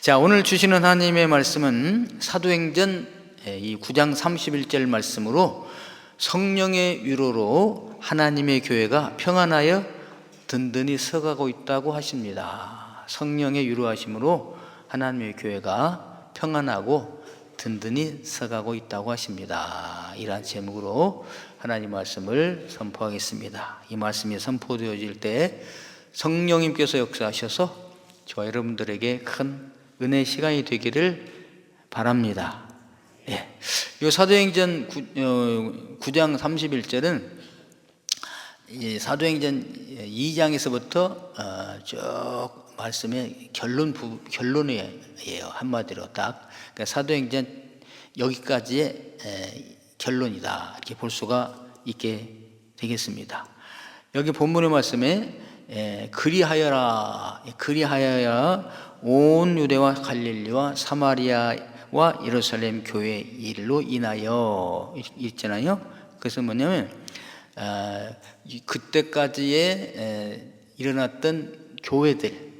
자, 오늘 주시는 하나님의 말씀은 사도행전 이 9장 31절 말씀으로 성령의 위로로 하나님의 교회가 평안하여 든든히 서가고 있다고 하십니다. 성령의 위로하심으로 하나님의 교회가 평안하고 든든히 서가고 있다고 하십니다. 이러한 제목으로 하나님 말씀을 선포하겠습니다. 이 말씀이 선포되어질 때 성령님께서 역사하셔서 저와 여러분들에게 큰 은혜 시간이 되기를 바랍니다. 예. 이 사도행전 9장 31절은 사도행전 2장에서부터 쭉 말씀의 결론이에요. 한마디로 딱. 그러니까 사도행전 여기까지의 결론이다. 이렇게 볼 수가 있게 되겠습니다. 여기 본문의 말씀에 그리하여라 온 유대와 갈릴리와 사마리아와 예루살렘 교회 일로 인하여 있잖아요. 그래서 뭐냐면 그때까지의 일어났던 교회들,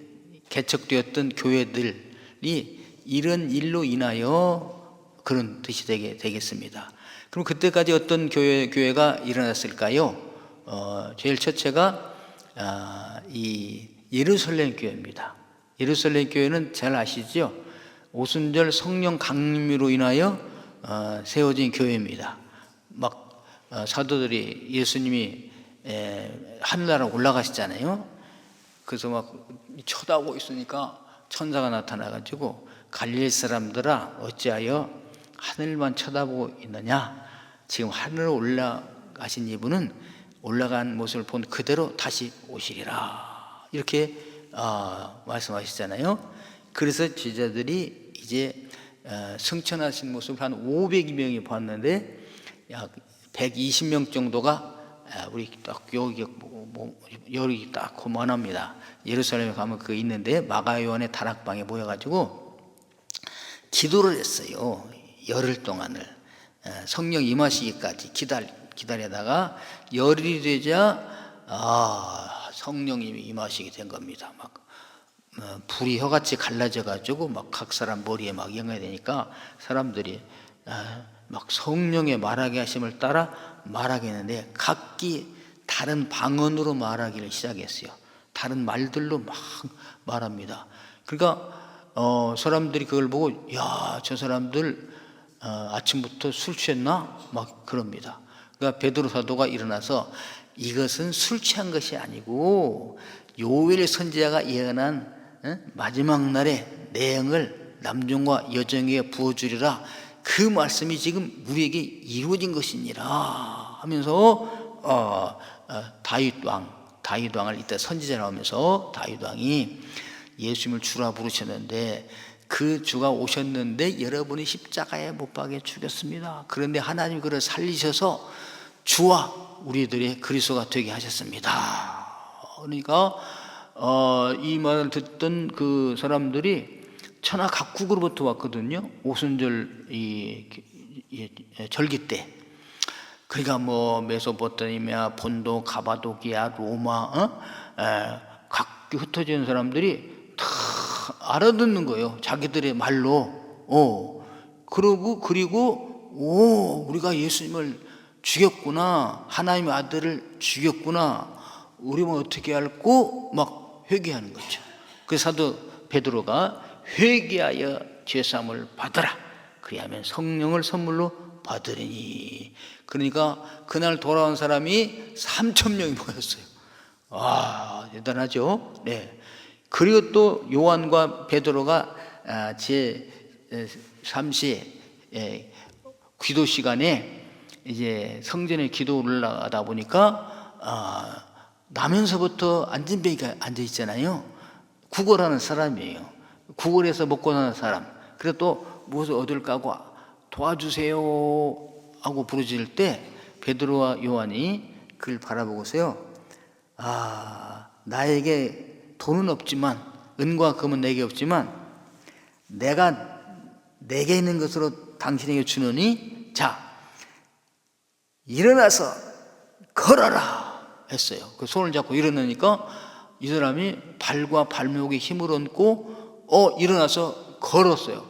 개척되었던 교회들이 이런 일로 인하여 그런 뜻이 되겠습니다. 그럼 그때까지 어떤 교회가 일어났을까요? 제일 첫째가 이 예루살렘 교회입니다. 예루살렘 교회는 잘 아시죠? 오순절 성령 강림으로 인하여 세워진 교회입니다. 막 사도들이 예수님이 하늘나라 올라가시잖아요. 그래서 막 쳐다보고 있으니까 천사가 나타나가지고 갈릴리 사람들아 어찌하여 하늘만 쳐다보고 있느냐? 지금 하늘로 올라가신 이분은 올라간 모습을 본 그대로 다시 오시리라. 이렇게 말씀하시잖아요. 그래서 제자들이 이제 승천하신 모습을 한 500명이 봤는데 약 120명 정도가 우리 딱 여기 딱 고만합니다. 예루살렘에 가면 그거 있는데 마가요한의 다락방에 모여가지고 기도를 했어요. 열흘 동안을 성령 임하시기까지 기다리다가 열흘이 되자 성령님이 임하시게 된 겁니다. 막 불이 혀같이 갈라져 가지고 막 각 사람 머리에 막 영해야 되니까 사람들이 막 성령의 말하게 하심을 따라 말하게 했는데 각기 다른 방언으로 말하기를 시작했어요. 다른 말들로 막 말합니다. 그러니까 사람들이 그걸 보고 야, 저 사람들 아침부터 술 취했나? 막 그럽니다. 그러니까 베드로 사도가 일어나서 이것은 술 취한 것이 아니고 요엘 선지자가 예언한 마지막 날의 내용을 남종과 여종에게 부어주리라. 그 말씀이 지금 우리에게 이루어진 것이니라 하면서 다윗왕을 이때 선지자라고 하면서 다윗왕이 예수님을 주라 부르셨는데 그 주가 오셨는데 여러분이 십자가에 못 박아 죽였습니다. 그런데 하나님이 그를 살리셔서 주와 우리들의 그리스도가 되게 하셨습니다. 그러니까 이 말을 듣던 그 사람들이 천하 각국으로부터 왔거든요. 오순절 절기 때. 그러니까 뭐 메소포타미아, 본도, 가바도기아, 로마, 각기 흩어져 있는 사람들이 다 알아듣는 거예요. 자기들의 말로. 그리고 우리가 예수님을 죽였구나. 하나님의 아들을 죽였구나. 우리는 어떻게 할꼬? 막 회개하는 거죠. 그래서 사도 베드로가 회개하여 죄사함을 받아라. 그리하면 성령을 선물로 받으리니. 그러니까 그날 돌아온 사람이 3,000명이 모였어요. 와, 대단하죠? 네. 그리고 또 요한과 베드로가 제3시 기도 시간에 이제 성전에 기도 올라가다 보니까 나면서부터 안진뱅이가 앉아 있잖아요. 구걸하는 사람이에요. 구걸해서 먹고 사는 사람. 그래서 또 무엇을 얻을까 하고 도와주세요 하고 부르짖을 때 베드로와 요한이 그를 바라보고서요. 나에게 돈은 없지만 은과 금은 내게 없지만 내가 내게 있는 것으로 당신에게 주노니 자 일어나서 걸어라 했어요. 그 손을 잡고 일어나니까 이 사람이 발과 발목에 힘을 얻고 일어나서 걸었어요.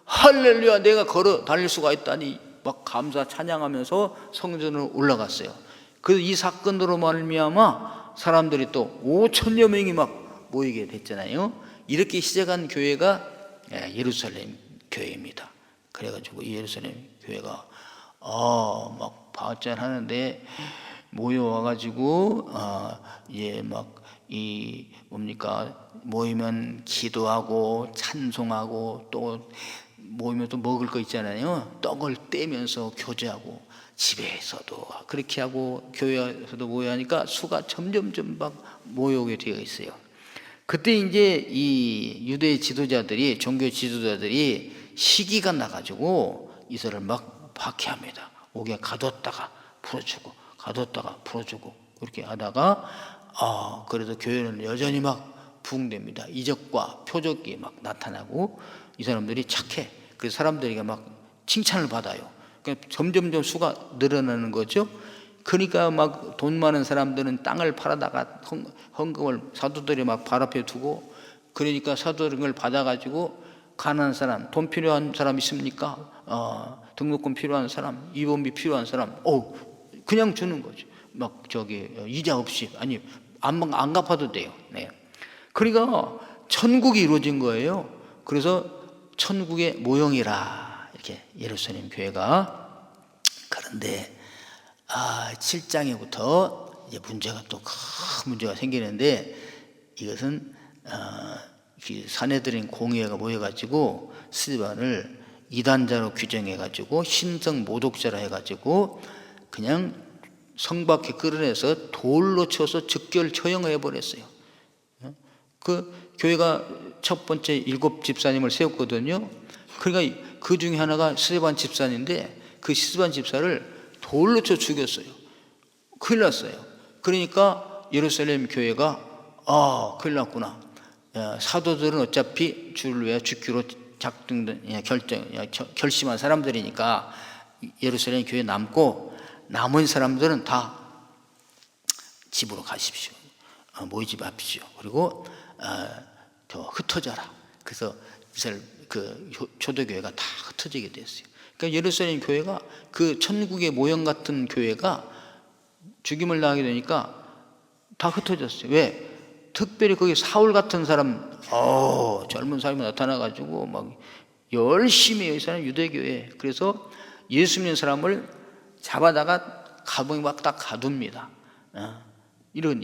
할렐루야, 내가 걸어 다닐 수가 있다니 막 감사 찬양하면서 성전으로 올라갔어요. 그래서 이 사건으로 말미암아 사람들이 또 5천여 명이 막 모이게 됐잖아요. 이렇게 시작한 교회가 예루살렘 교회입니다. 그래가지고 이 예루살렘 교회가 막 발전하는데 모여와가지고 막 이 뭡니까, 모이면 기도하고 찬송하고 또 모이면 또 먹을 거 있잖아요. 떡을 떼면서 교제하고 집에서도 그렇게 하고 교회에서도 모여 하니까 수가 점점점 막 모여오게 되어 있어요. 그때 이제 이 유대 지도자들이, 종교 지도자들이 시기가 나가지고 이들을 막 박해합니다. 옥에 가뒀다가 풀어주고 가뒀다가 풀어주고 그렇게 하다가 그래도 교회는 여전히 막 부흥됩니다. 이적과 표적이 막 나타나고 이 사람들이 착해. 그래서 사람들이 막 칭찬을 받아요. 그러니까 점점점 수가 늘어나는 거죠. 그러니까 막 돈 많은 사람들은 땅을 팔아다가 헌금을 사도들이 막 발 앞에 두고, 그러니까 사도들은 걸 받아가지고 가난한 사람, 돈 필요한 사람 있습니까? 등록금 필요한 사람, 입원비 필요한 사람, 그냥 주는 거죠. 막 이자 없이, 아니 안 갚아도 돼요. 네. 그러니까 천국이 이루어진 거예요. 그래서 천국의 모형이라 이렇게 예루살렘 교회가. 그런데 7장에부터 이제 문제가 또 큰 문제가 생기는데, 이것은 사내들인 공회가 모여가지고 스데반을 이단자로 규정해가지고 신성 모독자라 해가지고 그냥 성 밖에 끌어내서 돌로 쳐서 즉결 처형을 해버렸어요. 그 교회가 첫 번째 7 집사님을 세웠거든요. 그러니까 그 중에 하나가 스데반 집사인데 그 스데반 집사를 돌로 쳐 죽였어요. 큰일 났어요. 그러니까 예루살렘 교회가 큰일 났구나. 사도들은 어차피 주를 위해 죽기로 결심한 사람들이니까 예루살렘 교회에 남고 남은 사람들은 다 집으로 가십시오. 모이지 마십시오. 그리고 더 흩어져라. 그래서 그 초대교회가 다 흩어지게 됐어요. 그러니까 예루살렘 교회가 그 천국의 모형 같은 교회가 죽임을 당하게 되니까 다 흩어졌어요. 왜? 특별히 거기 사울 같은 사람, 젊은 사람이 나타나가지고 막 열심히 이 사람 유대교회. 그래서 예수 믿는 사람을 잡아다가 감옥에 막 딱 가둡니다. 이런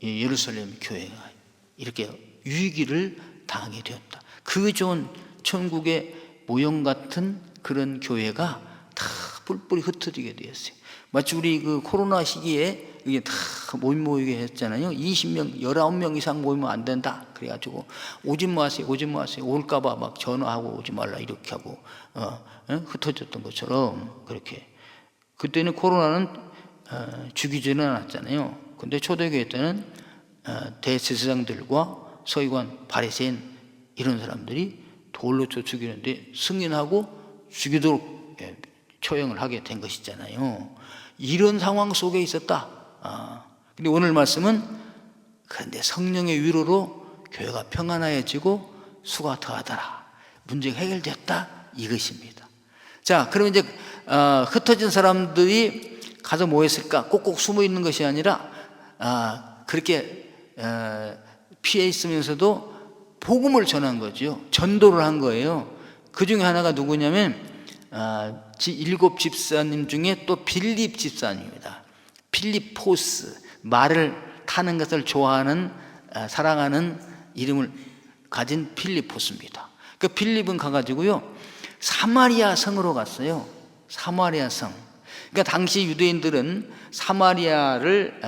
예루살렘 교회가 이렇게 위기를 당하게 되었다. 그 좋은 천국의 모형 같은 그런 교회가 다 뿔뿔이 흩어지게 되었어요. 마치 우리 그 코로나 시기에 이게 다 모이게 했잖아요. 20명, 19명 이상 모이면 안 된다. 그래가지고 오지 마세요. 올까봐 막 전화하고 오지 말라 이렇게 하고 흩어졌던 것처럼 그렇게. 그때는 코로나는 죽이지는 않았잖아요. 근데 초대교회 때는 대제사장들과 서기관, 바리새인 이런 사람들이 돌로 쳐 죽이는데 승인하고 죽이도록 처형을 하게 된 것이잖아요. 이런 상황 속에 있었다. 근데 오늘 말씀은 그런데 성령의 위로로 교회가 평안해지고 수가 더하더라. 문제가 해결됐다. 이것입니다. 자, 그러면 이제 흩어진 사람들이 가서 뭐 했을까? 꼭꼭 숨어 있는 것이 아니라 그렇게 피해 있으면서도 복음을 전한 거죠. 전도를 한 거예요. 그 중에 하나가 누구냐면 7 집사님 중에 또 빌립 집사님입니다. 필리포스, 말을 타는 것을 좋아하는 사랑하는 이름을 가진 필리포스입니다. 그 필립은 가가지고요 사마리아 성으로 갔어요. 사마리아 성. 그러니까 당시 유대인들은 사마리아를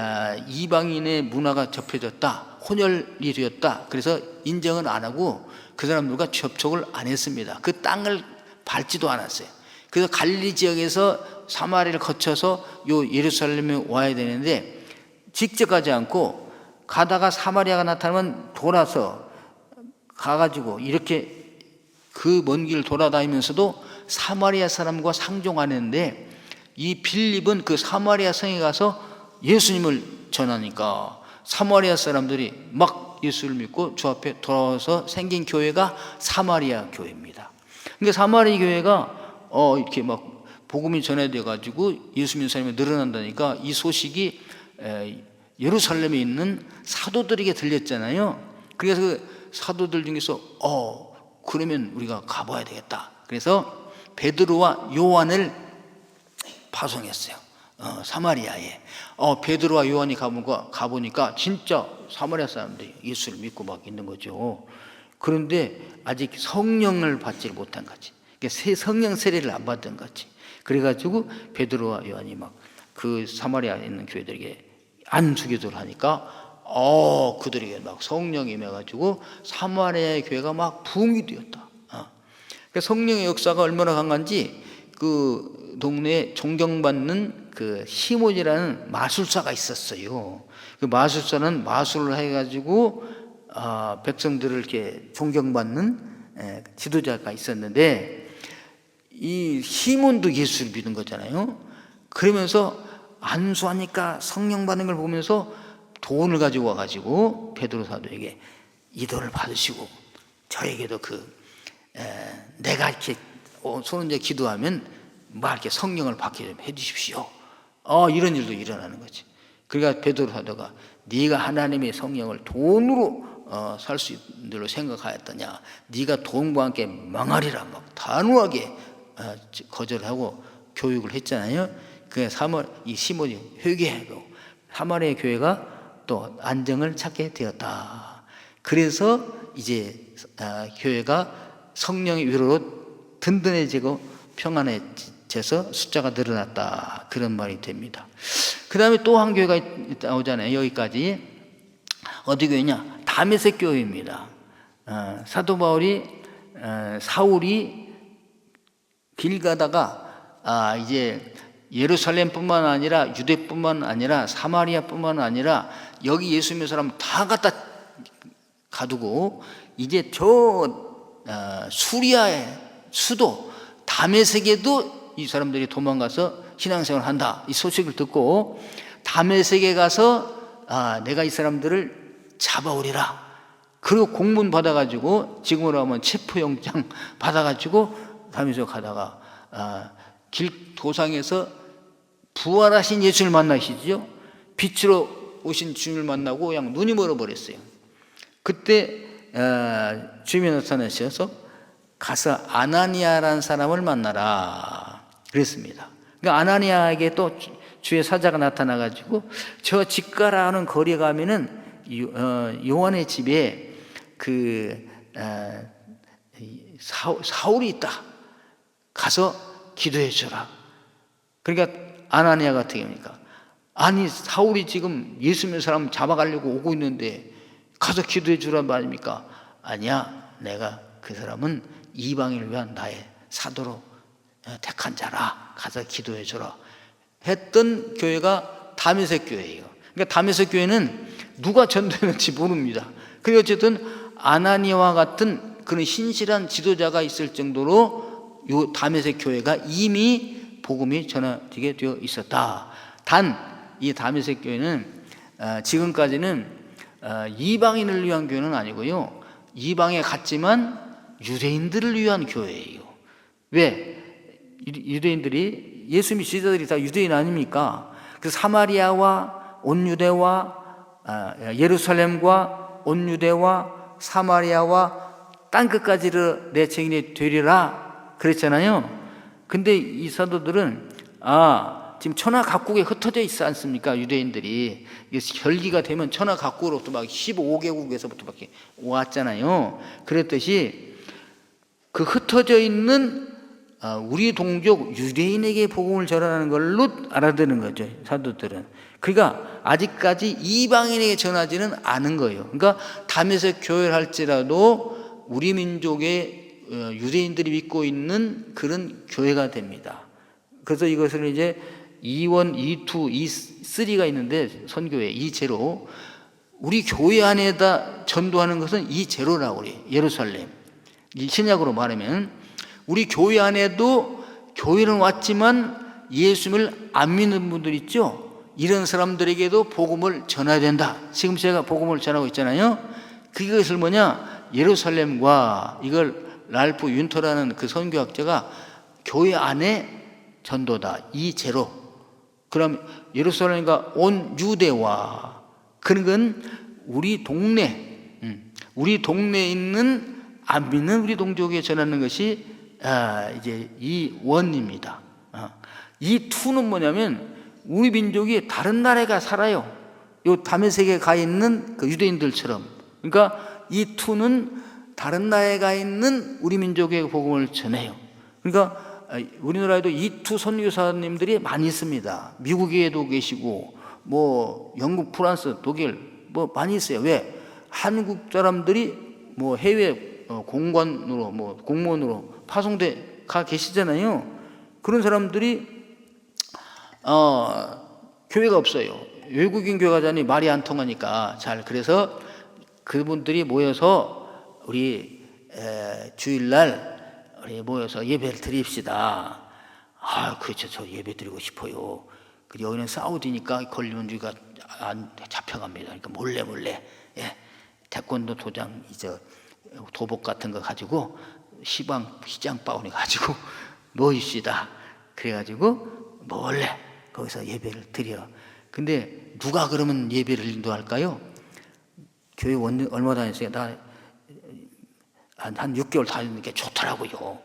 이방인의 문화가 접해졌다, 혼혈이 되었다. 그래서 인정을 안 하고 그 사람들과 접촉을 안 했습니다. 그 땅을 밟지도 않았어요. 그래서 갈릴리 지역에서 사마리아를 거쳐서 요 예루살렘에 와야 되는데 직접 가지 않고 가다가 사마리아가 나타나면 돌아서 가가지고 이렇게 그 먼 길 돌아다니면서도 사마리아 사람과 상종하는데, 이 빌립은 그 사마리아 성에 가서 예수님을 전하니까 사마리아 사람들이 막 예수를 믿고 주 앞에 돌아와서 생긴 교회가 사마리아 교회입니다. 그러니까 사마리아 교회가 이렇게 막 복음이 전해져 가지고 예수 믿는 사람이 늘어난다니까 이 소식이 예루살렘에 있는 사도들에게 들렸잖아요. 그래서 그 사도들 중에서 그러면 우리가 가봐야 되겠다. 그래서 베드로와 요한을 파송했어요. 사마리아에. 베드로와 요한이 가보니까 진짜 사마리아 사람들이 예수를 믿고 막 있는 거죠. 그런데 아직 성령을 받지 못한 거지. 성령 세례를 안 받은 거지. 그래가지고 베드로와 요한이 막 그 사마리아에 있는 교회들에게 안수기도를 하니까 그들에게 막 성령이 임해가지고 사마리아의 교회가 막 부흥이 되었다. 그러니까 성령의 역사가 얼마나 강한지 그 동네에 존경받는 그 시몬이라는 마술사가 있었어요. 그 마술사는 마술을 해가지고 백성들을 이렇게 존경받는 지도자가 있었는데 이 시몬도 예수를 믿은 거잖아요. 그러면서 안수하니까 성령 받는 걸 보면서 돈을 가지고 와가지고 베드로 사도에게 이 돈을 받으시고 저에게도 내가 이렇게 손을 기도하면 막 이렇게 성령을 받게 좀 해주십시오. 이런 일도 일어나는 거지. 그러니까 베드로 사도가 네가 하나님의 성령을 돈으로 살 수 있는 대로 생각하였더냐. 네가 돈과 함께 망하리라 막 단호하게 거절하고 교육을 했잖아요. 이 시몬이 회개하고 사마리아 교회가 또 안정을 찾게 되었다. 그래서 이제 교회가 성령의 위로로 든든해지고 평안해져서 숫자가 늘어났다. 그런 말이 됩니다. 그 다음에 또 한 교회가 나오잖아요. 여기까지. 어디 교회냐? 다메섹 교회입니다. 사도 바울이 사울이 길 가다가 이제 예루살렘뿐만 아니라 유대뿐만 아니라 사마리아뿐만 아니라 여기 예수 믿는 사람 다 갖다 가두고 이제 수리아의 수도 다메섹에도 이 사람들이 도망가서 신앙생활을 한다. 이 소식을 듣고 다메섹에 가서 내가 이 사람들을 잡아오리라. 그리고 공문 받아가지고 지금으로 하면 체포영장 받아가지고 다메섹 가다가 길 도상에서 부활하신 예수를 만나시죠. 빛으로 오신 주님을 만나고 그냥 눈이 멀어버렸어요. 그때 주님이 나타나셔서 가서 아나니아라는 사람을 만나라 그랬습니다. 그러니까 아나니아에게 또 주의 사자가 나타나가지고 저 집가라 하는 거리에 가면은 요한의 집에 사울이 있다. 가서 기도해 줘라. 그러니까 아나니아 같은 경우니까 아니 사울이 지금 예수 믿는 사람 잡아가려고 오고 있는데 가서 기도해 주란 말입니까? 아니야, 내가 그 사람은 이방인을 위한 나의 사도로 택한 자라. 가서 기도해 주라 했던 교회가 다메섹 교회예요. 그러니까 다메섹 교회는 누가 전도했는지 모릅니다. 그리고 어쨌든 아나니아와 같은 그런 신실한 지도자가 있을 정도로 이 다메섹 교회가 이미 복음이 전해지게 되어 있었다. 단 이 다메섹 교회는 지금까지는 이방인을 위한 교회는 아니고요. 이방에 갔지만 유대인들을 위한 교회예요. 왜? 유대인들이 예수 믿는 지도자들이 다 유대인 아닙니까? 그 사마리아와 온 유대와 예루살렘과 온 유대와 사마리아와 땅끝까지를 내 증인이 되리라 그랬잖아요. 근데 이 사도들은 지금 천하 각국에 흩어져 있지 않습니까? 유대인들이 결기가 되면 천하 각국으로부터 막 15개국에서부터 막 왔잖아요. 그랬듯이 그 흩어져 있는 우리 동족 유대인에게 복음을 전하는 걸로 알아듣는 거죠, 사도들은. 그러니까 아직까지 이방인에게 전하지는 않은 거예요. 그러니까 다메섹 교회를 할지라도 우리 민족의 유대인들이 믿고 있는 그런 교회가 됩니다. 그래서 이것을 이제 2원, 2, 2, 3가 있는데 선교회 이 제로, 우리 교회 안에다 전도하는 것은 이 제로라고 그래요. 예루살렘. 이 신약으로 말하면 우리 교회 안에도 교회는 왔지만 예수님을 안 믿는 분들 있죠. 이런 사람들에게도 복음을 전해야 된다. 지금 제가 복음을 전하고 있잖아요. 그것을 뭐냐, 예루살렘과 이걸 랄프 윤터라는 그 선교학자가 교회 안에 전도다, 이 제로. 그럼 예루살렘과 온 유대와, 그런 건 우리 동네에 있는 안 믿는 우리 동족에 전하는 것이 이제 이 원입니다. 이 투는 뭐냐면 우리 민족이 다른 나라에 가 살아요. 요 다메섹에 가 있는 그 유대인들처럼. 그러니까 이 투는 다른 나라에 가 있는 우리 민족의 복음을 전해요. 그러니까 우리나라에도 이 투 선교사님들이 많이 있습니다. 미국에도 계시고 뭐 영국, 프랑스, 독일 뭐 많이 있어요. 왜? 한국 사람들이 뭐 해외 공관으로 뭐 공무원으로 파송돼 가 계시잖아요. 그런 사람들이 교회가 없어요. 외국인 교회가자니 말이 안 통하니까 잘. 그래서 그분들이 모여서 우리 주일날 우리 모여서 예배를 드립시다. 그렇죠. 저 예배 드리고 싶어요. 여기는 사우디니까 걸리면 우리가 안 잡혀갑니다. 그러니까 몰래 태권도 도장 이제 도복 같은 거 가지고 시장 바구니 가지고 모입시다. 그래가지고 몰래 거기서 예배를 드려. 근데 누가 그러면 예배를 인도할까요? 교회 얼마 다녔어요? 나 한 6개월 다니는 게 좋더라고요.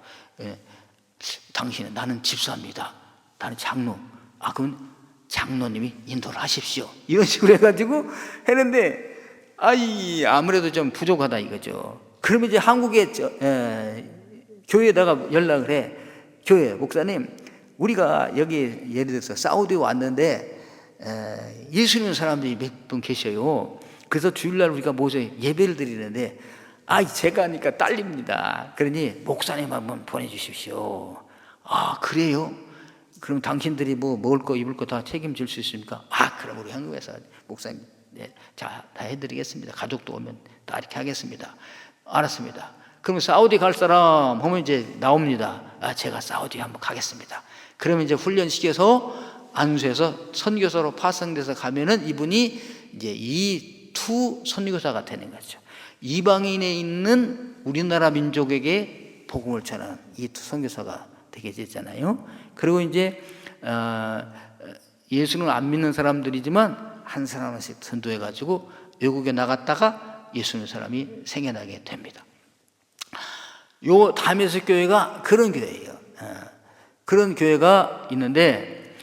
당신은, 나는 집사입니다. 나는 장로. 그럼 장로님이 인도를 하십시오. 이런 식으로 해가지고 했는데, 아무래도 좀 부족하다 이거죠. 그러면 이제 한국에 교회에다가 연락을 해. 교회 목사님, 우리가 여기 예를 들어서 사우디에 왔는데 예수 믿는 사람들이 몇 분 계셔요. 그래서 주일날 우리가 모여서 예배를 드리는데 제가 하니까 딸립니다. 그러니 목사님 한번 보내주십시오. 그래요? 그럼 당신들이 뭐 먹을 거 입을 거 다 책임질 수 있습니까? 그럼 우리 한국에서 목사님 다 해드리겠습니다. 가족도 오면 다 이렇게 하겠습니다. 알았습니다. 그럼 사우디 갈 사람 하면 이제 나옵니다. 제가 사우디 한번 가겠습니다. 그러면 이제 훈련시켜서 안수해서 선교사로 파송돼서 가면은 이분이 이제 이 투 선교사가 되는 거죠. 이방인에 있는 우리나라 민족에게 복음을 전하는 이 투 선교사가 되게 됐잖아요. 그리고 이제 예수는 안 믿는 사람들이지만 한 사람씩 선도해가지고 외국에 나갔다가 예수 믿는 사람이 생겨나게 됩니다. 요 다메섹 교회가 그런 교회예요. 그런 교회가 있는데,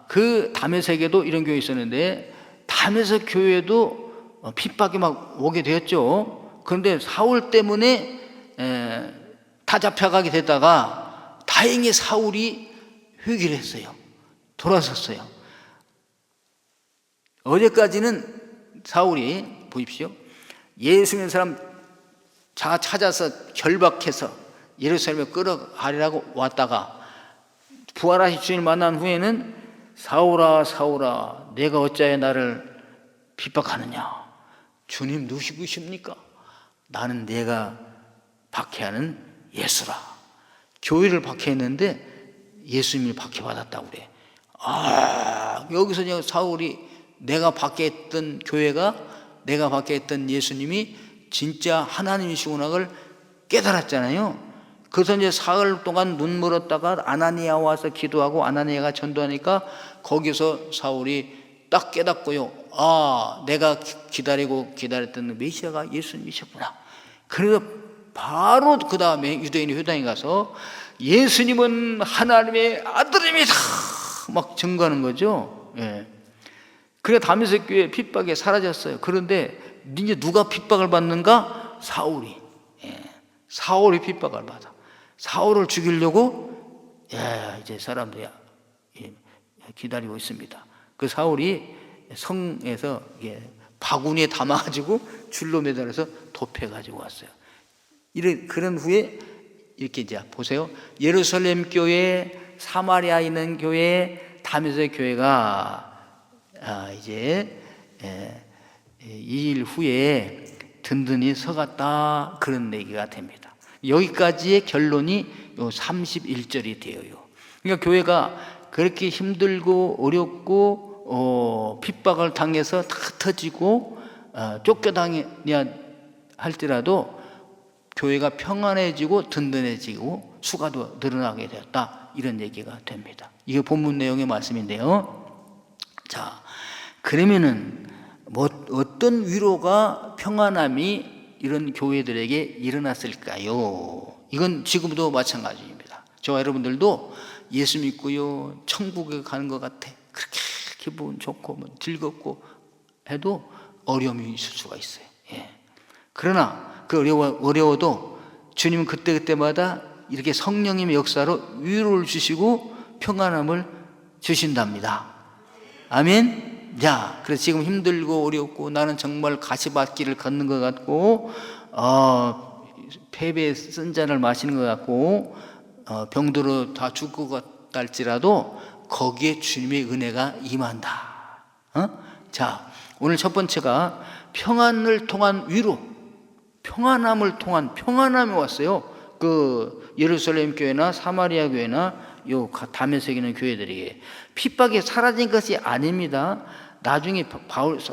그 다메섹에도 이런 교회 있었는데, 다메섹 교회도 핍박이 막 오게 되었죠. 그런데 사울 때문에 다 잡혀가게 됐다가 다행히 사울이 회개를 했어요. 돌아섰어요. 어제까지는 사울이 보십시오. 예수 믿는 사람 찾아서 결박해서 예루살렘에 끌어가리라고 왔다가 부활하신 주님을 만난 후에는 사울아 사울아 내가 어찌하여 나를 핍박하느냐. 주님 누구십니까? 나는 내가 박해하는 예수라. 교회를 박해했는데 예수님이 박해받았다고 그래. 여기서 그냥 사울이 내가 박해했던 교회가, 내가 박해했던 예수님이 진짜 하나님이시구나 걸 깨달았잖아요. 그래서 이제 사흘 동안 눈 멀었다가 아나니아 와서 기도하고 아나니아가 전도하니까 거기서 사울이 딱 깨닫고요. 내가 기다렸던 메시아가 예수님이셨구나. 그래서 바로 그 다음에 유대인이 회당에 가서 예수님은 하나님의 아들입니다 막 증거하는 거죠. 그래 다메섹 교회 핍박이 사라졌어요. 그런데 이제 누가 핍박을 받는가? 사울이. 사울이 핍박을 받아. 사울을 죽이려고 이제 사람들이 기다리고 있습니다. 그 사울이 성에서 바구니에 담아가지고 줄로 매달아서 도패가지고 왔어요. 그런 후에 이렇게 이제 보세요. 예루살렘 교회, 사마리아 있는 교회, 다메섹 교회가 이제 2일 후에 든든히 서갔다 그런 얘기가 됩니다. 여기까지의 결론이 요 31절이 되어요. 그러니까 교회가 그렇게 힘들고 어렵고 핍박을 당해서 다 터지고 쫓겨다녀야 할지라도 교회가 평안해지고 든든해지고 수가도 늘어나게 되었다, 이런 얘기가 됩니다. 이게 본문 내용의 말씀인데요. 자, 그러면은 어떤 위로가, 평안함이 이런 교회들에게 일어났을까요? 이건 지금도 마찬가지입니다. 저와 여러분들도 예수 믿고요, 천국에 가는 것 같아, 그렇게 기분 좋고 뭐 즐겁고 해도 어려움이 있을 수가 있어요. 예. 그러나 그 어려워도 주님은 그때그때마다 이렇게 성령님의 역사로 위로를 주시고 평안함을 주신답니다. 아멘. 자, 그래서 지금 힘들고 어렵고 나는 정말 가시밭길을 걷는 것 같고 패배의 쓴 잔을 마시는 것 같고 병들어 다 죽을 것 같다 할지라도 거기에 주님의 은혜가 임한다. 자, 오늘 첫 번째가 평안을 통한 위로, 평안함을 통한 평안함이 왔어요. 그 예루살렘 교회나 사마리아 교회나 요 다메섹에 있는 교회들에게 핍박이 사라진 것이 아닙니다. 나중에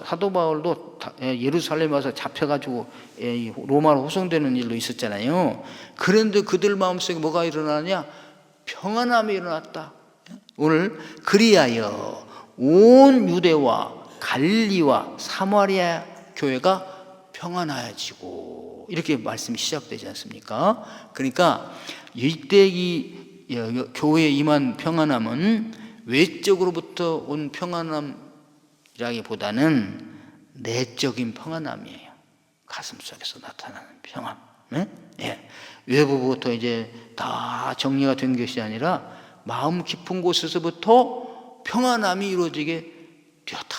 사도 바울도 예루살렘에 와서 잡혀가지고 로마로 호송되는 일도 있었잖아요. 그런데 그들 마음속에 뭐가 일어나냐? 평안함이 일어났다. 오늘 그리하여 온 유대와 갈릴리와 사마리아 교회가 평안하여지고, 이렇게 말씀이 시작되지 않습니까? 그러니까 이때 이 교회에 임한 평안함은 외적으로부터 온 평안함이라기보다는 내적인 평안함이에요. 가슴 속에서 나타나는 평안. 네? 예. 외부부터 이제 다 정리가 된 것이 아니라 마음 깊은 곳에서부터 평안함이 이루어지게 되었다.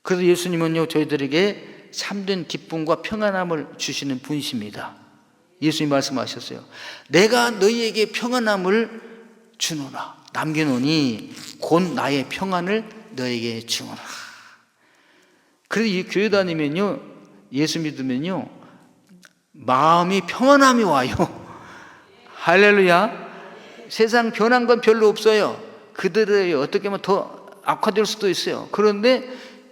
그래서 예수님은요, 저희들에게 참된 기쁨과 평안함을 주시는 분이십니다. 예수님 말씀하셨어요. 내가 너희에게 평안함을 주노라. 남겨놓으니 곧 나의 평안을 너에게 주노라. 그래서 이 교회 다니면요, 예수 믿으면요, 마음이 평안함이 와요. 할렐루야. 세상 변한 건 별로 없어요. 그들이 어떻게 하면 더 악화될 수도 있어요. 그런데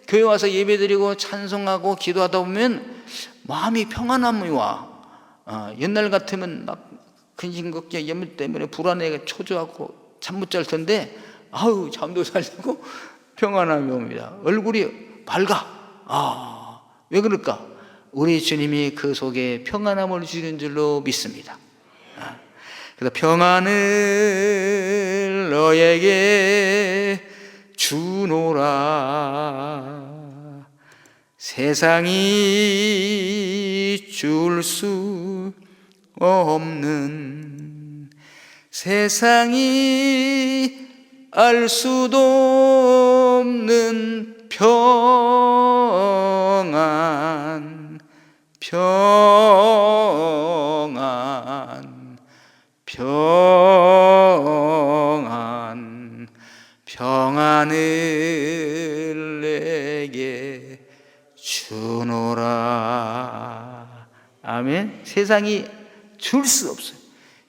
교회 와서 예배드리고 찬송하고 기도하다 보면 마음이 평안함이 와. 옛날 같으면 막 근심걱정 염려 때문에 불안해 초조하고 잠 못 잘 텐데 잠도 잘 자고 평안함이 옵니다. 얼굴이 밝아. 왜 그럴까? 우리 주님이 그 속에 평안함을 주시는 줄로 믿습니다. 그래서 평안을 너에게 주노라. 세상이 줄 수 없는, 세상이 알 수도 없는 평안, 평안, 평안, 평안을 내게 주노라. 아멘. 세상이 줄 수 없어요.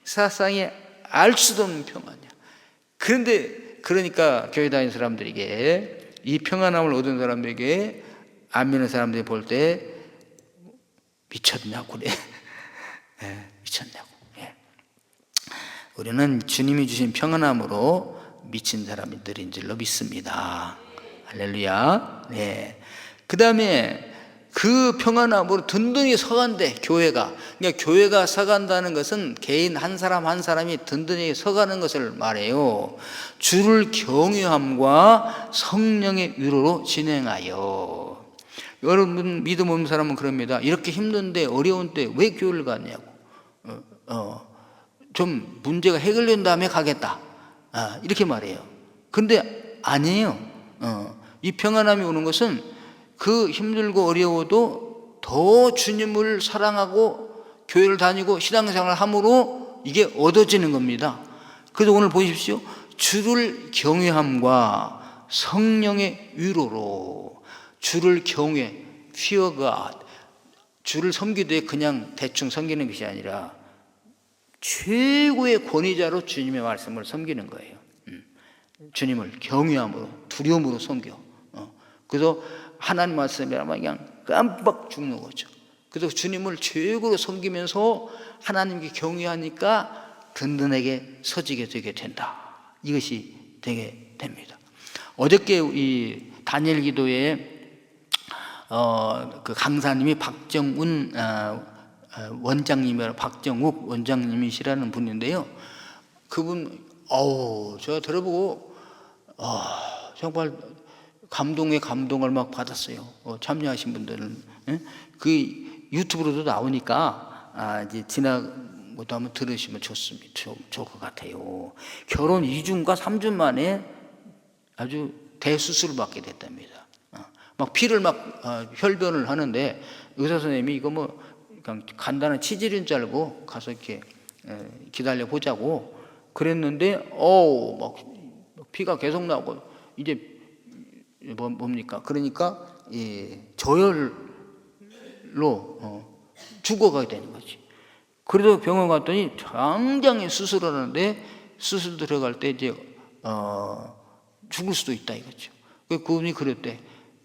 세상이 알 수도 없는 평안이야. 그러니까 교회 다니는 사람들에게, 이 평안함을 얻은 사람들에게 안 믿는 사람들이 볼 때 미쳤냐고 그래. 미쳤냐고. 우리는 주님이 주신 평안함으로 미친 사람들인 줄로 믿습니다. 할렐루야. 네. 그 다음에 그 평안함으로 든든히 서간대, 교회가. 그러니까 교회가 서간다는 것은 개인 한 사람 한 사람이 든든히 서가는 것을 말해요. 주를 경외함과 성령의 위로로 진행하여. 여러분 믿음 없는 사람은 그럽니다. 이렇게 힘든데 어려운데 왜 교회를 가냐고. 좀 문제가 해결된 다음에 가겠다, 이렇게 말해요. 근데 아니에요. 이 평안함이 오는 것은 그 힘들고 어려워도 더 주님을 사랑하고 교회를 다니고 신앙생활을 함으로 이게 얻어지는 겁니다. 그래서 오늘 보십시오. 주를 경외함과 성령의 위로로. 주를 경외, fear God. 주를 섬기되 그냥 대충 섬기는 것이 아니라 최고의 권위자로 주님의 말씀을 섬기는 거예요. 주님을 경외함으로, 두려움으로 섬겨. 그래서 하나님 말씀이라면 그냥 깜빡 죽는 거죠. 그래서 주님을 최고로 섬기면서 하나님께 경외하니까 든든하게 서지게 되게 된다. 이것이 되게 됩니다. 어저께 이 다니엘 기도에 그 강사님이 박정운 원장님이라 박정욱 원장님이시라는 분인데요. 그분 제가 들어보고 정말 감동을 막 받았어요. 참여하신 분들은 그 유튜브로도 나오니까 이제 지나고도 한번 들으시면 좋습니다. 좋을 것 같아요. 결혼 2주인가 3주 만에 아주 대수술을 받게 됐답니다. 막 피를 막 혈변을 하는데 의사 선생님이 이거 뭐 그냥 간단한 치질인 줄 알고 가서 이렇게 기다려 보자고 그랬는데 막 피가 계속 나오고 이제 뭡니까? 그러니까 저혈로 죽어가게 되는 거지. 그래도 병원 갔더니 당장에 수술하는데 수술 들어갈 때 이제 죽을 수도 있다 이거죠. 그분이 그랬대.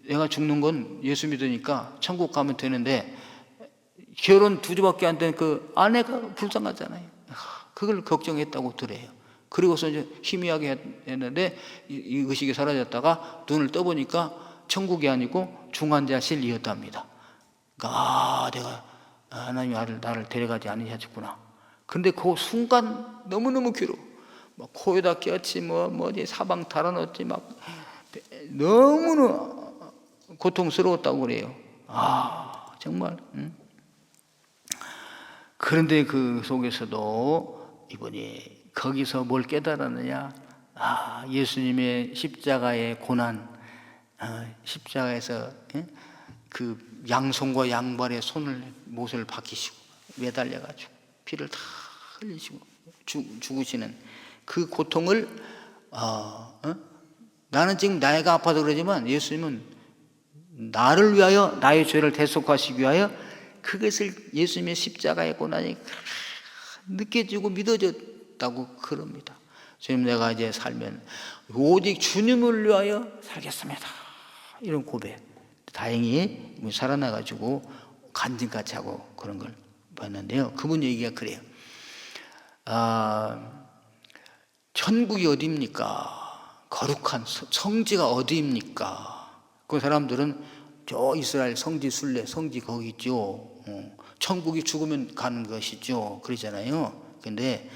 내가 죽는 건 예수 믿으니까 천국 가면 되는데 결혼 2주밖에 안 된 그 아내가 불쌍하잖아요. 그걸 걱정했다고 그래요. 그리고서 이제 희미하게 했는데 이 의식이 사라졌다가 눈을 떠보니까 천국이 아니고 중환자실이었답니다. 그러니까 내가 하나님 나를 데려가지 않으셨구나. 근데 그 순간 너무너무 괴로워. 막 코에다 꼈지 뭐지 사방 달아넣었지 막 너무나 고통스러웠다고 그래요. 정말. 그런데 그 속에서도 이분이 거기서 뭘 깨달았느냐? 예수님의 십자가의 고난, 십자가에서 그 양손과 양발에 못을 박히시고 매달려가지고 피를 다 흘리시고 죽으시는 그 고통을 나는 지금 나이가 아파서 그러지만 예수님은 나를 위하여 나의 죄를 대속하시기 위하여 그것을 예수님의 십자가의 고난이 느껴지고 믿어졌다고 그럽니다. 주님 내가 이제 살면 오직 주님을 위하여 살겠습니다. 이런 고백. 다행히 살아나가지고 간증같이 하고 그런 걸 봤는데요. 그분 얘기가 그래요. 천국이 어디입니까? 거룩한 성지가 어디입니까? 그 사람들은 저 이스라엘 성지 순례 성지 거기 있죠. 천국이 죽으면 가는 것이죠. 그러잖아요. 근데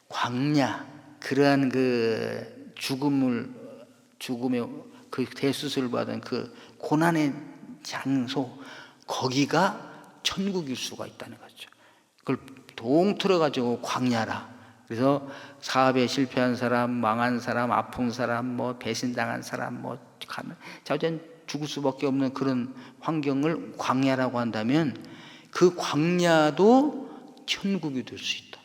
광야 그러한 그 죽음의 그 대수술을 받은 그 고난의 장소 거기가 천국일 수가 있다는 거죠. 그걸 동틀어 가지고 광야라. 그래서 사업에 실패한 사람, 망한 사람, 아픈 사람, 배신당한 사람, 자전 죽을 수밖에 없는 그런 환경을 광야라고 한다면 그 광야도 천국이 될 수 있다.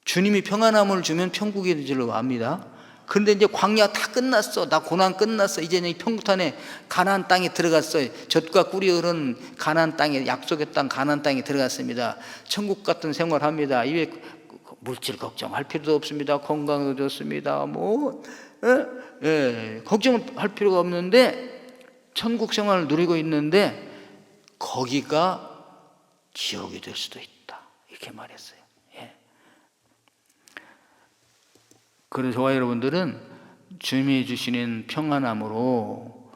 주님이 평안함을 주면 천국이 될 줄 압니다. 그런데 이제 광야 다 끝났어. 나 고난 끝났어. 이제는 평탄에 가나안 땅에 들어갔어요. 젖과 꿀이 흐르는 가나안 땅에 약속의 땅 가나안 땅에 들어갔습니다. 천국 같은 생활합니다. 이게 물질 걱정할 필요도 없습니다. 건강도 좋습니다. 걱정할 필요가 없는데 천국 생활을 누리고 있는데 거기가 지옥이 될 수도 있다. 이렇게 말했어요. 그래서 저와 여러분들은 주님이 주시는 평안함으로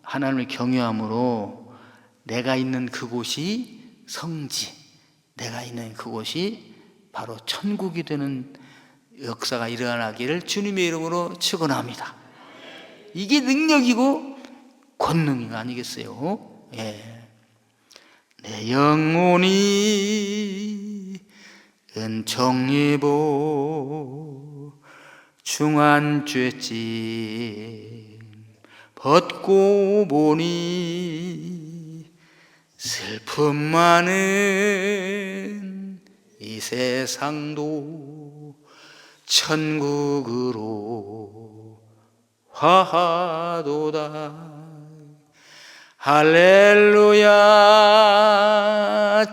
하나님을 경외함으로 내가 있는 그곳이 성지, 내가 있는 그곳이 바로 천국이 되는 역사가 일어나기를 주님의 이름으로 축원합니다. 이게 능력이고 권능이 아니겠어요? 내 영혼이 은총입어 중한 죄짐 벗고 보니 슬픔 많은 이 세상도 천국으로 화하도다. 할렐루야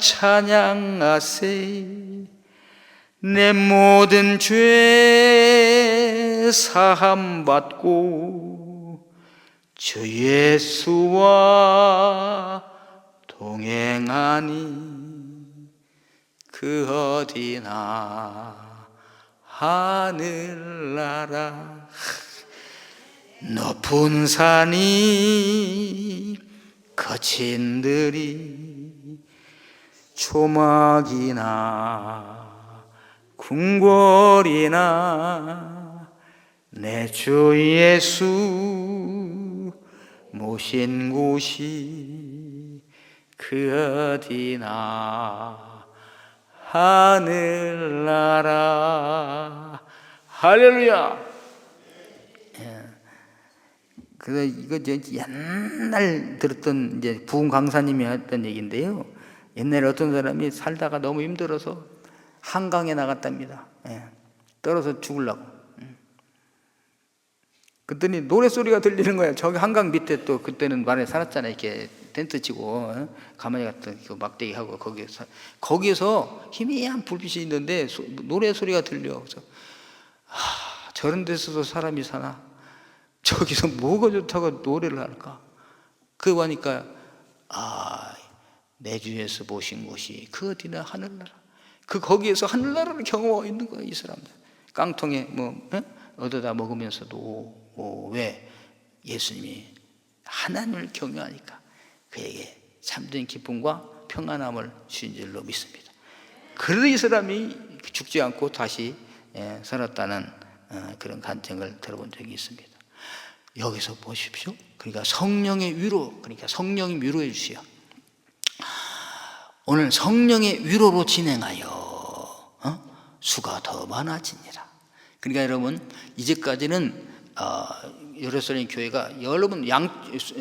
찬양하세. 내 모든 죄 사함 받고 주 예수와 동행하니 그 어디나 하늘나라. 높은 산이 거친 들이 초막이나 궁궐이나 내 주 예수 모신 곳이 그 어디나 하늘나라. 할렐루야. 그래서 이거 옛날 들었던 이제 부흥 강사님이 했던 얘기인데요. 옛날에 어떤 사람이 살다가 너무 힘들어서 한강에 나갔답니다. 떨어져 죽으려고. 그랬더니 노래소리가 들리는 거야. 저기 한강 밑에 또 그때는 말에 살았잖아요. 이렇게 텐트 치고 가만히 갔던 그 막대기 하고 거기서 희미한 불빛이 있는데 노래소리가 들려. 그래서 저런 데서도 사람이 사나? 저기서 뭐가 좋다고 노래를 할까? 그거 보니까 내 주에서 모신 곳이 그 어디나 하늘나라. 거기에서 하늘나라를 경험하고 있는 거예요. 이 사람들 깡통에 얻어다 먹으면서도 왜? 예수님이 하나님을 경외하니까 그에게 참된 기쁨과 평안함을 주신 줄로 믿습니다. 그래서 이 사람이 죽지 않고 다시 살았다는 그런 간증을 들어본 적이 있습니다. 여기서 보십시오. 그러니까 성령의 위로, 그러니까 성령이 위로해 주시오. 오늘 성령의 위로로 진행하여 수가 더 많아지니라. 그러니까 여러분, 이제까지는 예루살렘 교회가 여러분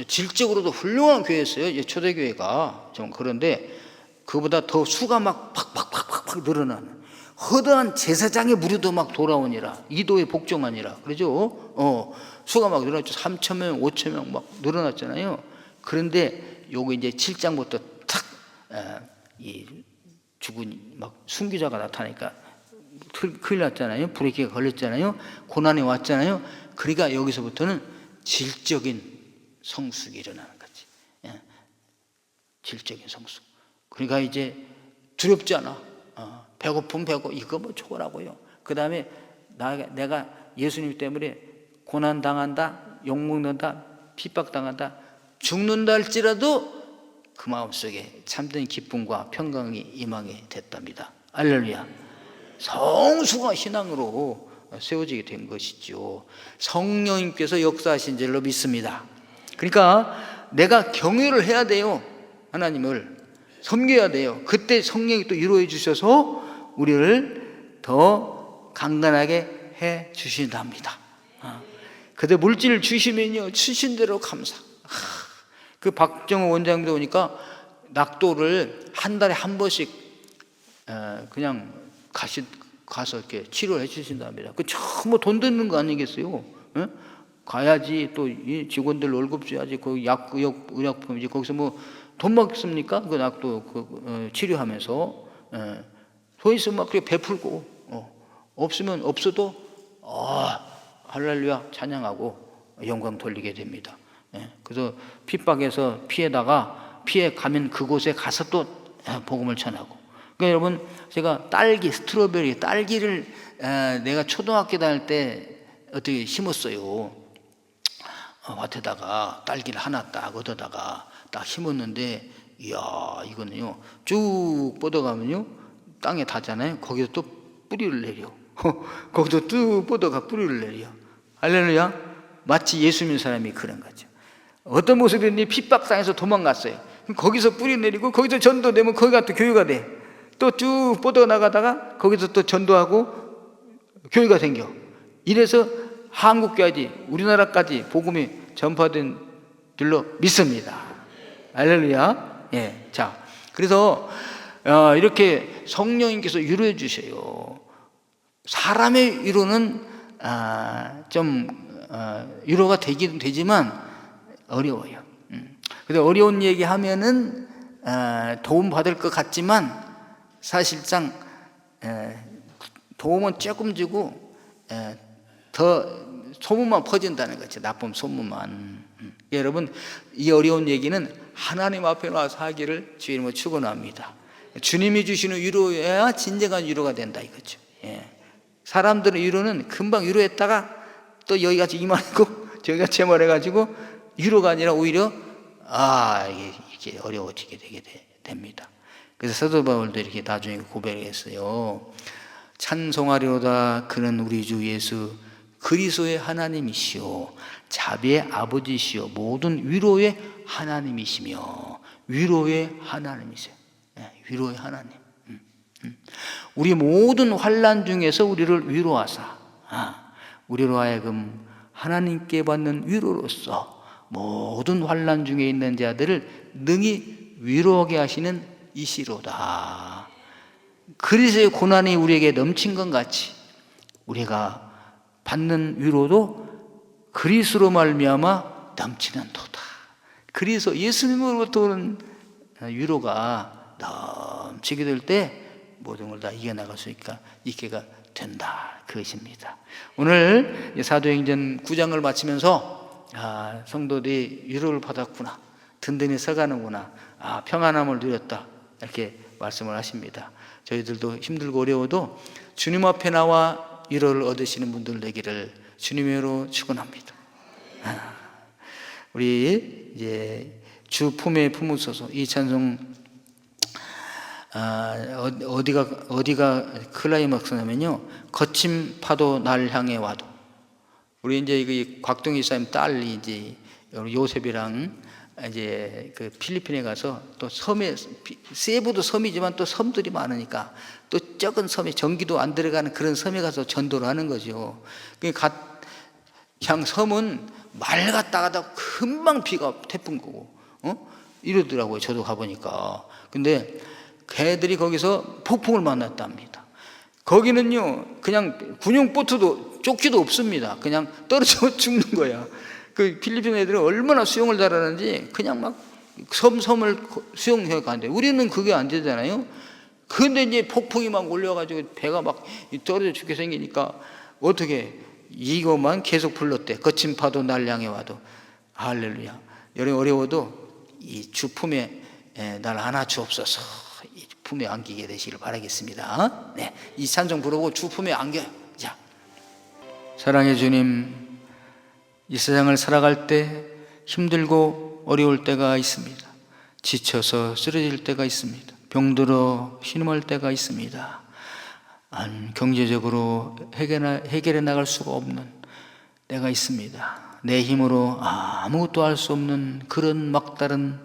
질적으로도 훌륭한 교회였어요. 초대교회가 좀. 그런데 그보다 더 수가 막 팍팍팍팍 늘어나는 허다한 제사장의 무리도 막 돌아오니라. 이도의 복종하니라. 그러죠. 수가 막 늘어났죠. 3,000명, 5,000명 막 늘어났잖아요. 그런데 요거 이제 7장부터 탁 이 죽은 막 순교자가 나타나니까 큰일 났잖아요. 불의기가 걸렸잖아요. 고난이 왔잖아요. 그러니까 여기서부터는 질적인 성숙이 일어나는 거지. 질적인 성숙. 그러니까 이제 두렵지 않아. 배고픔 이거 뭐 초라고요. 그 다음에 내가 예수님 때문에 고난 당한다, 욕먹는다, 핍박당한다, 죽는다 할지라도 그 마음속에 참된 기쁨과 평강이 임하게 됐답니다. 할렐루야. 성숙한 신앙으로 세워지게 된 것이죠. 성령님께서 역사하신 줄로 믿습니다. 그러니까 내가 경외를 해야 돼요. 하나님을 섬겨야 돼요. 그때 성령이 또 위로해 주셔서 우리를 더 강건하게 해 주신답니다. 그때 물질을 주시면요, 주신 대로 감사. 그 박정호 원장님도 오니까 낙도를 한 달에 한 번씩 그냥 가서 이렇게 치료를 해 주신답니다. 그 전부 돈 드는 거 아니겠어요? 가야지 또 이 직원들 월급 줘야지. 그 의약품이지. 거기서 뭐 돈 먹습니까? 그 낙도 치료하면서 돈 있으면 막 그렇게 베풀고 없으면 없어도 할렐루야 찬양하고 영광 돌리게 됩니다. 그래서 핍박에서 피해 가면 그곳에 가서 또 복음을 전하고. 그러니까 여러분, 제가 스트로베리 딸기를 내가 초등학교 다닐 때 어떻게 심었어요. 밭에다가 딸기를 하나 딱 얻어다가 딱 심었는데, 이야, 이거는요 쭉 뻗어가면요 땅에 닿잖아요. 거기서 또 뿌리를 내려. 거기서 쭉 뻗어가 뿌리를 내려. 할렐루야. 마치 예수 믿는 사람이 그런 거죠. 어떤 모습이니 핍박당해서 도망갔어요. 거기서 뿌리 내리고 거기서 전도되면 거기가 또 교회가 돼. 또 쭉 뻗어 나가다가 거기서 또 전도하고 교회가 생겨. 이래서 한국까지 우리나라까지 복음이 전파된 줄로 믿습니다. 할렐루야. 자, 그래서 이렇게 성령님께서 위로해 주셔요. 사람의 위로는 좀 위로가 되긴 되지만 어려워요. 그래서 어려운 얘기 하면은 도움 받을 것 같지만 사실상 도움은 조금 주고 더 소문만 퍼진다는 거죠. 나쁜 소문만. 여러분, 이 어려운 얘기는 하나님 앞에 나와서 하기를 주의 이름으로 축원합니다. 주님이 주시는 위로여야 진정한 위로가 된다 이거죠. 예. 사람들의 위로는 금방 위로했다가 또 여기가 이만하고 저기가 채멀해가지고 위로가 아니라 오히려 이게 어려워지게 되게 됩니다. 그래서 사도 바울도 이렇게 나중에 고백했어요. 찬송하리로다 그는 우리 주 예수 그리스도의 하나님이시오 자비의 아버지시오 모든 위로의 하나님이시며 위로의 하나님이세요. 위로의 하나님. 우리 모든 환난 중에서 우리를 위로하사 우리로 하여금 하나님께 받는 위로로서 모든 환난 중에 있는 자들을 능히 위로하게 하시는 이시로다. 그리스도의 고난이 우리에게 넘친 것 같이 우리가 받는 위로도 그리스도로 말미암아 넘치는 도다. 그래서 예수님으로부터 오는 위로가 넘치게 될 때 모든 걸 다 이겨나갈 수 있게가 된다. 그것입니다. 오늘 사도행전 9장을 마치면서 성도들이 위로를 받았구나, 든든히 서가는구나, 평안함을 누렸다 이렇게 말씀을 하십니다. 저희들도 힘들고 어려워도 주님 앞에 나와 위로를 얻으시는 분들 되기를 주님으로 축원합니다. 우리 이제 주 품에 품으소서 이 찬송 어디가 클라이막스냐면요, 거친 파도 날 향해 와도. 우리 이제 곽동희 사님 딸이 이제 요셉이랑 이제 그 필리핀에 가서 또 섬에, 세부도 섬이지만 또 섬들이 많으니까 또 적은 섬에 전기도 안 들어가는 그런 섬에 가서 전도를 하는 거죠. 그냥 섬은 맑았다가도 금방 비가 태풍 거고 이러더라고요. 저도 가보니까. 근데 걔들이 거기서 폭풍을 만났답니다. 거기는요 그냥 군용보트도 조끼도 없습니다. 그냥 떨어져 죽는 거야. 그 필리핀 애들은 얼마나 수영을 잘하는지 그냥 막 섬을 수영해 가는데 우리는 그게 안 되잖아요. 근데 이제 폭풍이 막 올려가지고 배가 막 떨어져 죽게 생기니까 어떻게 이것만 계속 불렀대. 거친 파도 날 향해 와도. 할렐루야. 어려워도 이 주 품에 날 안아 주옵소서. 이 품에 안기게 되시길 바라겠습니다. 네, 이 찬송 부르고 주 품에 안겨. 자, 사랑의 주님, 이 세상을 살아갈 때 힘들고 어려울 때가 있습니다. 지쳐서 쓰러질 때가 있습니다. 병들어 신음할 때가 있습니다. 경제적으로 해결해 나갈 수가 없는 때가 있습니다. 내 힘으로 아무것도 할 수 없는 그런 막다른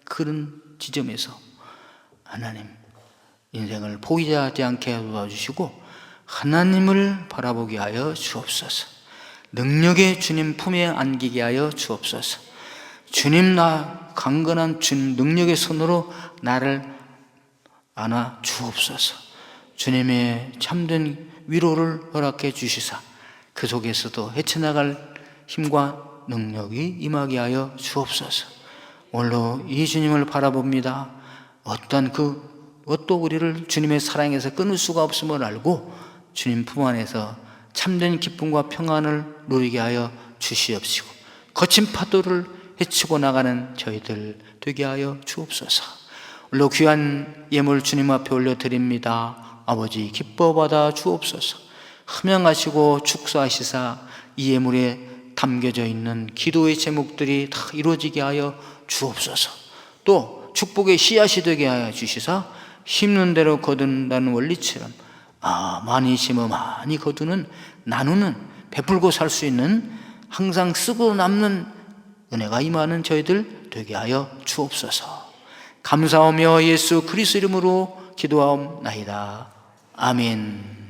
그런 지점에서 하나님 인생을 포기하지 않게 도와주시고 하나님을 바라보게 하여 주옵소서. 능력의 주님 품에 안기게 하여 주옵소서. 주님, 강건한 주님 능력의 손으로 나를 안아 주옵소서. 주님의 참된 위로를 허락해 주시사 그 속에서도 헤쳐나갈 힘과 능력이 임하게 하여 주옵소서. 오늘도 이 주님을 바라봅니다. 어떤 우리를 주님의 사랑에서 끊을 수가 없음을 알고 주님 품 안에서 참된 기쁨과 평안을 누리게 하여 주시옵시고 거친 파도를 헤치고 나가는 저희들 되게 하여 주옵소서. 오늘도 귀한 예물 주님 앞에 올려드립니다. 아버지 기뻐 받아 주옵소서. 흠양하시고 축사하시사 이 예물에 담겨져 있는 기도의 제목들이 다 이루어지게 하여 주옵소서. 또 축복의 씨앗이 되게 하여 주시사 심는 대로 거둔다는 원리처럼 많이 심어 많이 거두는, 나누는, 베풀고 살 수 있는, 항상 쓰고 남는 은혜가 임하는 저희들 되게 하여 주옵소서. 감사하며 예수 그리스도 이름으로 기도하옵나이다. 아멘.